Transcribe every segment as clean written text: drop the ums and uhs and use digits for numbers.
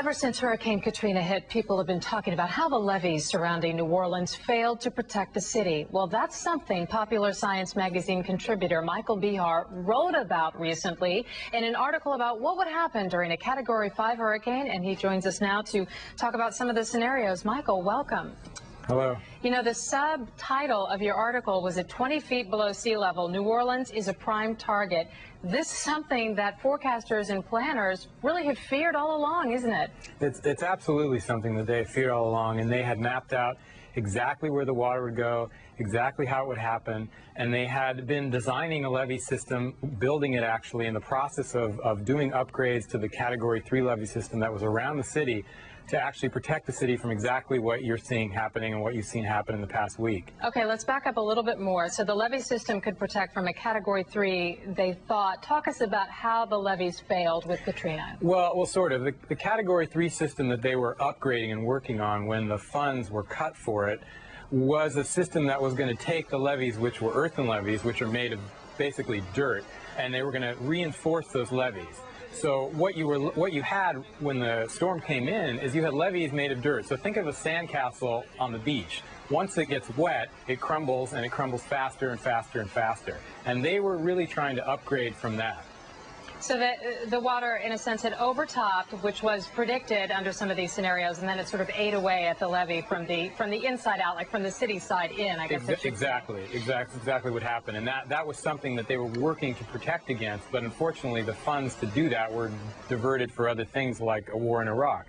Ever since Hurricane Katrina hit, people have been talking about how the levees surrounding New Orleans failed to protect the city. Well, that's something Popular Science magazine contributor Michael Behar wrote about recently in an article about what would happen during a Category 5 hurricane, and he joins us now to talk about some of the scenarios. Michael, welcome. Hello. You know, the subtitle of your article was at 20 feet below sea level, New Orleans is a prime target. This is something that forecasters and planners really had feared all along, isn't it? It's absolutely something that they feared all along, and they had mapped out exactly where the water would go, exactly how it would happen, and they had been designing a levee system, building it actually in the process of doing upgrades to the Category 3 levee system that was around the city to actually protect the city from exactly what you're seeing happening and what you've seen happen in the past week. Okay, let's back up a little bit more. So the levee system could protect from a Category 3, they thought. Talk us about how the levees failed with Katrina. Well, sort of. The Category 3 system that they were upgrading and working on when the funds were cut for it was a system that was going to take the levees, which were earthen levees, which are made of basically dirt, and they were going to reinforce those levees. So what you had when the storm came in is you had levees made of dirt. So think of a sandcastle on the beach. Once it gets wet, it crumbles, and it crumbles faster and faster and faster. And they were really trying to upgrade from that. So the water, in a sense, had overtopped, which was predicted under some of these scenarios, and then it sort of ate away at the levee from the inside out, like from the city side in, I guess. Exactly what happened. And that was something that they were working to protect against, but unfortunately the funds to do that were diverted for other things like a war in Iraq.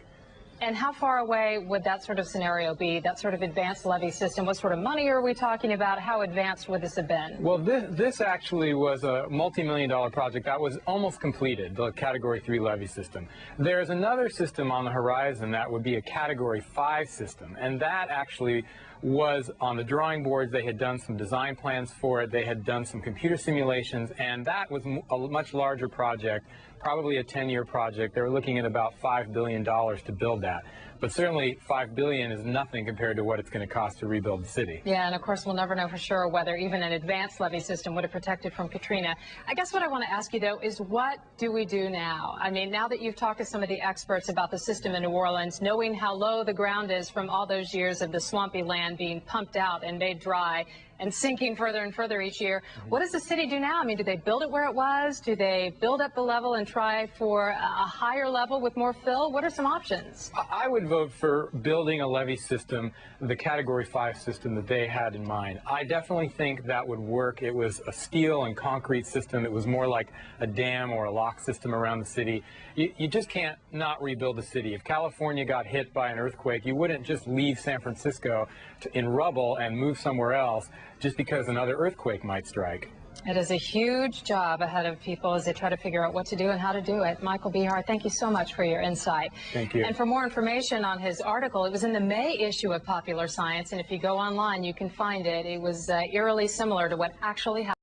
And how far away would that sort of scenario be, that sort of advanced levee system? What sort of money are we talking about? How advanced would this have been? Well, this actually was a multi-million-dollar project that was almost completed, the Category 3 levee system. There's another system on the horizon that would be a Category 5 system, and that actually was on the drawing boards. They had done some design plans for it. They had done some computer simulations, and that was a much larger project, probably a 10-year project. They were looking at about $5 billion to build that. But certainly $5 billion is nothing compared to what it's going to cost to rebuild the city. Yeah, and of course we'll never know for sure whether even an advanced levee system would have protected from Katrina. I guess what I want to ask you, though, is what do we do now? I mean, now that you've talked to some of the experts about the system in New Orleans, knowing how low the ground is from all those years of the swampy land being pumped out and made dry and sinking further and further each year, what does the city do now? I mean, do they build it where it was? Do they build up the level and try for a higher level with more fill? What are some options? I would vote for building a levee system, the Category 5 system that they had in mind. I definitely think that would work. It was a steel and concrete system. It was more like a dam or a lock system around the city. You just can't not rebuild the city. If California got hit by an earthquake, you wouldn't just leave San Francisco in rubble and move somewhere else just because another earthquake might strike. It is a huge job ahead of people as they try to figure out what to do and how to do it. Michael Behar, thank you so much for your insight. Thank you. And for more information on his article, it was in the May issue of Popular Science, and if you go online, you can find it. It was eerily similar to what actually happened.